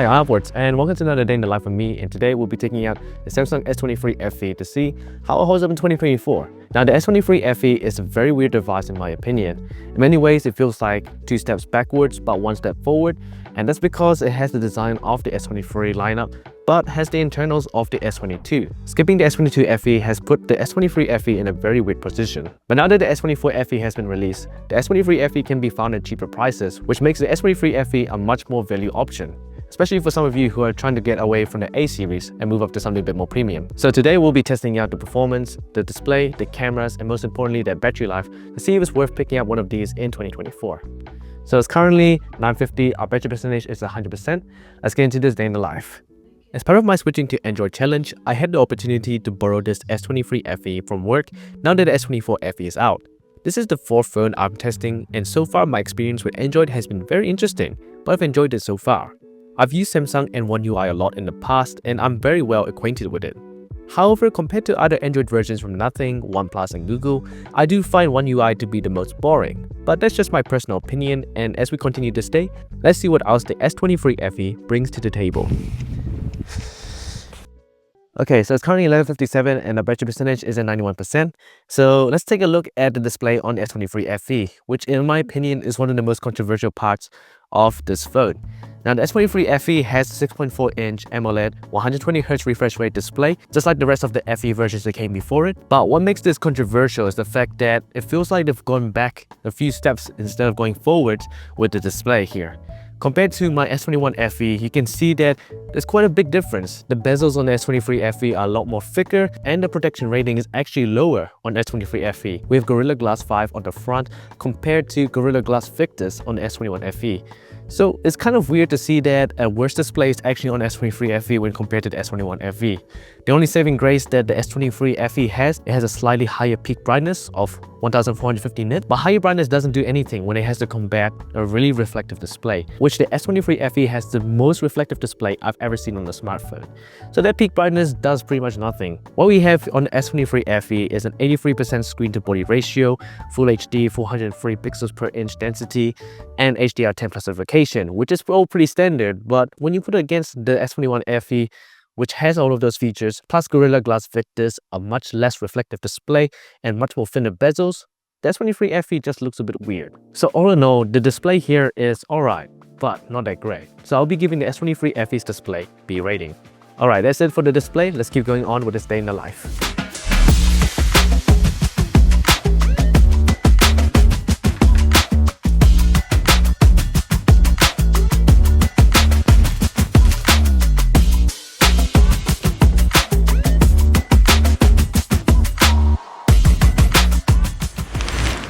Hi, I'm Upwards, and welcome to another day in the life of me. And today we'll be taking out the Samsung S23FE to see how it holds up in 2024. Now, the S23FE is a very weird device in my opinion. In many ways, it feels like 2 steps backwards but 1 step forward, and that's because it has the design of the S23 lineup but has the internals of the S22. Skipping the S22FE has put the S23FE in a very weird position. But now that the S24FE has been released, the S23FE can be found at cheaper prices, which makes the S23FE a much more value option, especially for some of you who are trying to get away from the A series and move up to something a bit more premium. So today we'll be testing out the performance, the display, the cameras, and most importantly, their battery life to see if it's worth picking up one of these in 2024. So it's currently 9:50, our battery percentage is 100%. Let's get into this day in the life. As part of my switching to Android challenge, I had the opportunity to borrow this S23FE from work now that the S24FE is out. This is the 4th phone I'm testing, and so far my experience with Android has been very interesting, but I've enjoyed it so far. I've used Samsung and One UI a lot in the past, and I'm very well acquainted with it. However, compared to other Android versions from Nothing, OnePlus, and Google, I do find One UI to be the most boring. But that's just my personal opinion, and as we continue this day, let's see what else the S23FE brings to the table. Okay, so it's currently 11:57 and the battery percentage is at 91%. So let's take a look at the display on the S23FE, which in my opinion is one of the most controversial parts of this phone. Now, the S23FE has a 6.4-inch AMOLED 120Hz refresh rate display, just like the rest of the FE versions that came before it. But what makes this controversial is the fact that it feels like they've gone back a few steps instead of going forwards with the display here. Compared to my S21FE, you can see that there's quite a big difference. The bezels on the S23FE are a lot more thicker, and the protection rating is actually lower on S23FE, with Gorilla Glass 5 on the front compared to Gorilla Glass Victus on the S21FE. So it's kind of weird to see that a worse display is actually on S23FE when compared to the S21FE. The only saving grace that the S23FE has, it has a slightly higher peak brightness of 1450 nits, but higher brightness doesn't do anything when it has to combat a really reflective display, which the S23FE has the most reflective display I've ever seen on a smartphone. So that peak brightness does pretty much nothing. What we have on the S23FE is an 83% screen to body ratio, Full HD 403 pixels per inch density, and HDR10 classification, which is all pretty standard, but when you put it against the S21FE, which has all of those features, plus Gorilla Glass Victus, a much less reflective display, and much more thinner bezels, the S23FE just looks a bit weird. So all in all, the display here is alright, but not that great. So I'll be giving the S23FE's display B rating. Alright, that's it for the display. Let's keep going on with this day in the life.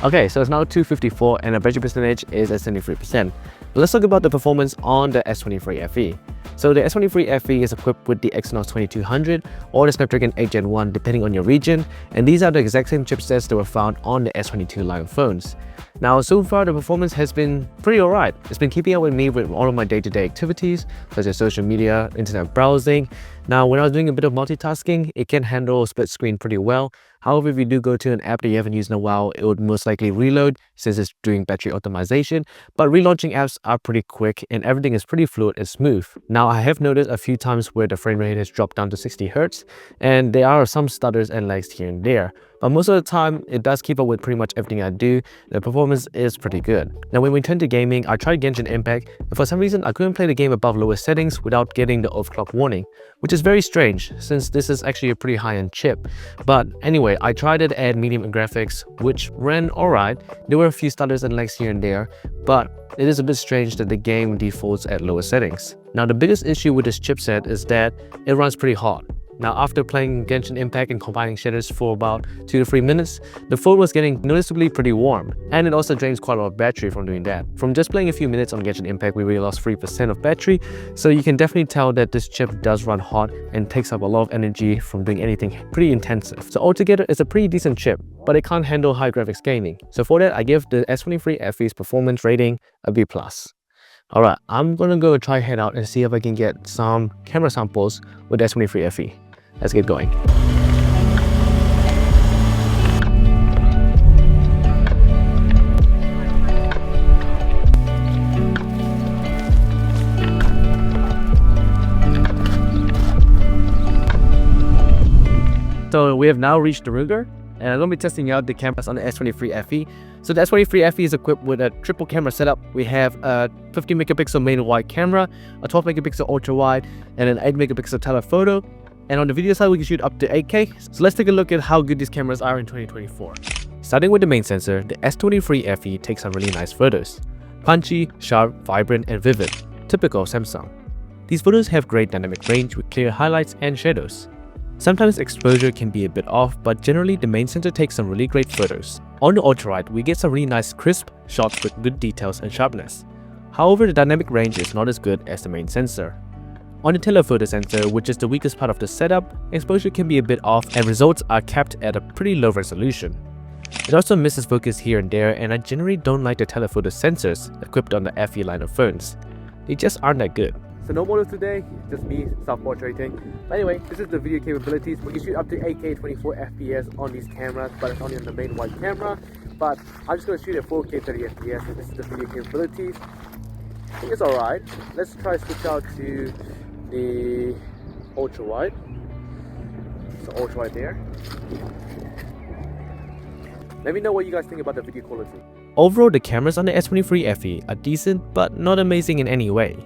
Okay, so it's now 2:54 and the battery percentage is at 73%. But let's talk about the performance on the S23FE. So the S23FE is equipped with the Exynos 2200 or the Snapdragon 8 Gen 1 depending on your region, and these are the exact same chipsets that were found on the S22 line of phones. Now, so far the performance has been pretty alright. It's been keeping up with me with all of my day-to-day activities, such as social media, internet browsing. Now, when I was doing a bit of multitasking, it can handle split screen pretty well. However, if you do go to an app that you haven't used in a while, it would most likely reload since it's doing battery optimization. But relaunching apps are pretty quick and everything is pretty fluid and smooth. Now, I have noticed a few times where the frame rate has dropped down to 60 Hz, and there are some stutters and lags here and there. But most of the time, it does keep up with pretty much everything I do. The performance is pretty good. Now, when we turn to gaming, I tried Genshin Impact, but for some reason, I couldn't play the game above lower settings without getting the overclock warning, which is very strange since this is actually a pretty high-end chip. But anyway, I tried it at medium graphics, which ran alright. There were a few stutters and lags here and there, but it is a bit strange that the game defaults at lower settings. Now, the biggest issue with this chipset is that it runs pretty hot. Now, after playing Genshin Impact and combining shaders for about 2 to 3 minutes, the phone was getting noticeably pretty warm, and it also drains quite a lot of battery from doing that. From just playing a few minutes on Genshin Impact, we really lost 3% of battery, so you can definitely tell that this chip does run hot and takes up a lot of energy from doing anything pretty intensive. So altogether, it's a pretty decent chip, but it can't handle high graphics gaming. So for that, I give the S23FE's performance rating a B+. Alright, I'm gonna go try head out and see if I can get some camera samples with the S23FE. Let's get going. So we have now reached the Ruger, and I'm going to be testing out the cameras on the S23FE. So the S23FE is equipped with a triple camera setup. We have a 50 megapixel main wide camera, a 12 megapixel ultra wide, and an 8 megapixel telephoto. And on the video side, we can shoot up to 8K. So let's take a look at how good these cameras are in 2024. Starting with the main sensor, the S23FE takes some really nice photos. Punchy, sharp, vibrant, and vivid. Typical Samsung. These photos have great dynamic range with clear highlights and shadows. Sometimes exposure can be a bit off, but generally the main sensor takes some really great photos. On the ultra-wide, we get some really nice crisp shots with good details and sharpness. However, the dynamic range is not as good as the main sensor. On the telephoto sensor, which is the weakest part of the setup, exposure can be a bit off and results are kept at a pretty low resolution. It also misses focus here and there, and I generally don't like the telephoto sensors equipped on the FE line of phones. They just aren't that good. So no models today, just me self-portraiting. But anyway, this is the video capabilities. We can shoot up to 8K 24 FPS on these cameras, but it's only on the main wide camera. But I'm just going to shoot at 4K 30 FPS, so this is the video capabilities. I think it's alright. Let's try switch out to the ultra wide. So ultra wide there. Let me know what you guys think about the video quality. Overall, the cameras on the S23FE are decent, but not amazing in any way.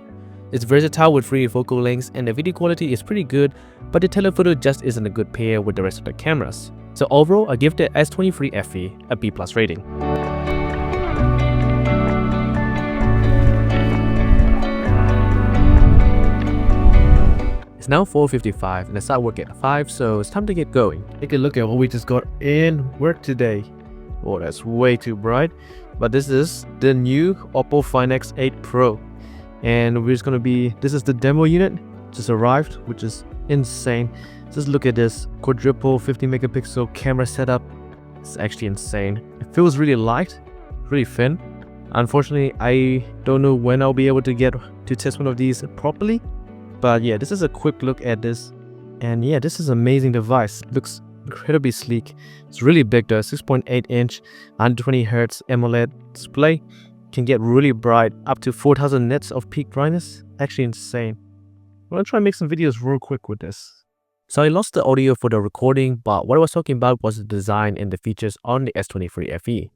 It's versatile with 3 focal lengths and the video quality is pretty good, but the telephoto just isn't a good pair with the rest of the cameras. So overall, I give the S23FE a B+ rating. It's now 4:55 and I start work at 5, so it's time to get going. Take a look at what we just got in work today. Oh, that's way too bright. But this is the new Oppo Find X8 Pro. And we're just gonna this is the demo unit, just arrived, which is insane. Just look at this quadruple 50 megapixel camera setup. It's actually insane. It feels really light, really thin. Unfortunately, I don't know when I'll be able to get to test one of these properly. But yeah, this is a quick look at this. And yeah, this is an amazing device. It looks incredibly sleek. It's really big though, 6.8 inch, 120 Hz AMOLED display. Can get really bright, up to 4000 nits of peak brightness. Actually insane. I'm gonna try and make some videos real quick with this. So I lost the audio for the recording, but what I was talking about was the design and the features on the S23FE.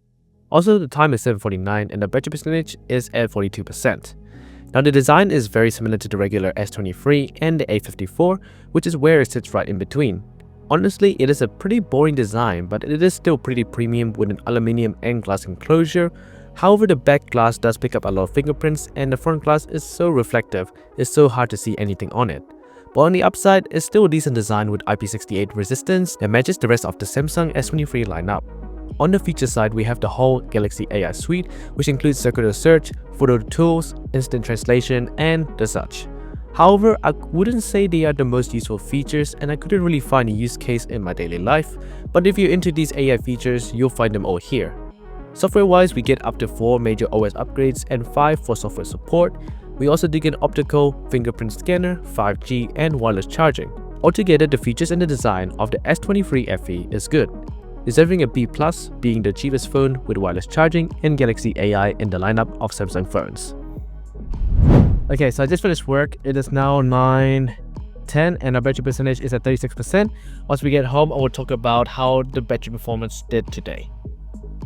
Also, the time is 7:49 and the battery percentage is at 42%. Now the design is very similar to the regular S23 and the A54, which is where it sits right in between. Honestly, it is a pretty boring design, but it is still pretty premium with an aluminium and glass enclosure. However, the back glass does pick up a lot of fingerprints and the front glass is so reflective, it's so hard to see anything on it. But on the upside, it's still a decent design with IP68 resistance that matches the rest of the Samsung S23 lineup. On the feature side, we have the whole Galaxy AI suite, which includes circular search, photo tools, instant translation, and the such. However, I wouldn't say they are the most useful features and I couldn't really find a use case in my daily life, but if you're into these AI features, you'll find them all here. Software-wise, we get up to 4 major OS upgrades and 5 for software support. We also do get an optical, fingerprint scanner, 5G, and wireless charging. Altogether, the features and the design of the S23FE is good, deserving a B+, being the cheapest phone with wireless charging and Galaxy AI in the lineup of Samsung phones. Okay, so I just finished work. It is now 9:10 and our battery percentage is at 36%. Once we get home, I will talk about how the battery performance did today.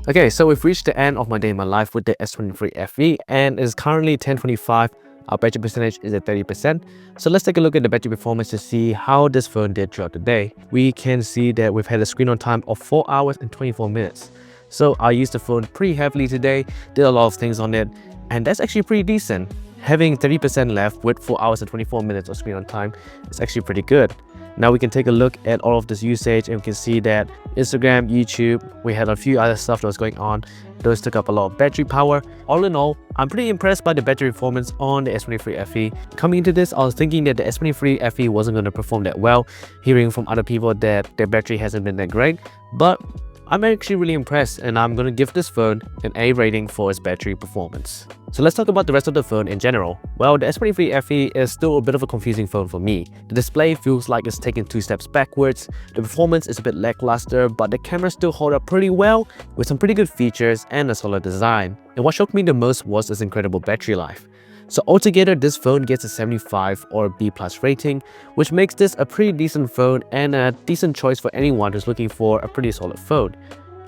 Okay, so we've reached the end of my day in my life with the S23FE and it is currently 10:25. Our battery percentage is at 30%. So let's take a look at the battery performance to see how this phone did throughout the day. We can see that we've had a screen on time of 4 hours and 24 minutes. So I used the phone pretty heavily today, did a lot of things on it, and that's actually pretty decent. Having 30% left with 4 hours and 24 minutes of screen on time is actually pretty good. Now we can take a look at all of this usage and we can see that Instagram, YouTube, we had a few other stuff that was going on. Those took up a lot of battery power. All in all, I'm pretty impressed by the battery performance on the S23FE. Coming into this, I was thinking that the S23FE wasn't going to perform that well, hearing from other people that their battery hasn't been that great, but I'm actually really impressed and I'm going to give this phone an A rating for its battery performance. So let's talk about the rest of the phone in general. Well, the S23FE is still a bit of a confusing phone for me. The display feels like it's taken 2 steps backwards, the performance is a bit lackluster, but the cameras still hold up pretty well with some pretty good features and a solid design. And what shocked me the most was its incredible battery life. So altogether, this phone gets a 75 or B+ rating, which makes this a pretty decent phone and a decent choice for anyone who's looking for a pretty solid phone.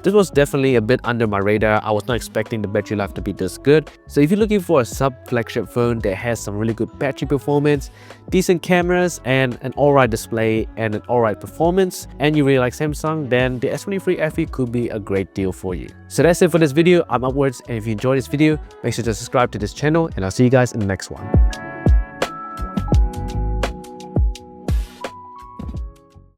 This was definitely a bit under my radar. I was not expecting the battery life to be this good. So if you're looking for a sub-flagship phone that has some really good battery performance, decent cameras, and an alright display and an alright performance, and you really like Samsung, then the S23 FE could be a great deal for you. So that's it for this video. I'm Upwards, and if you enjoyed this video, make sure to subscribe to this channel, and I'll see you guys in the next one.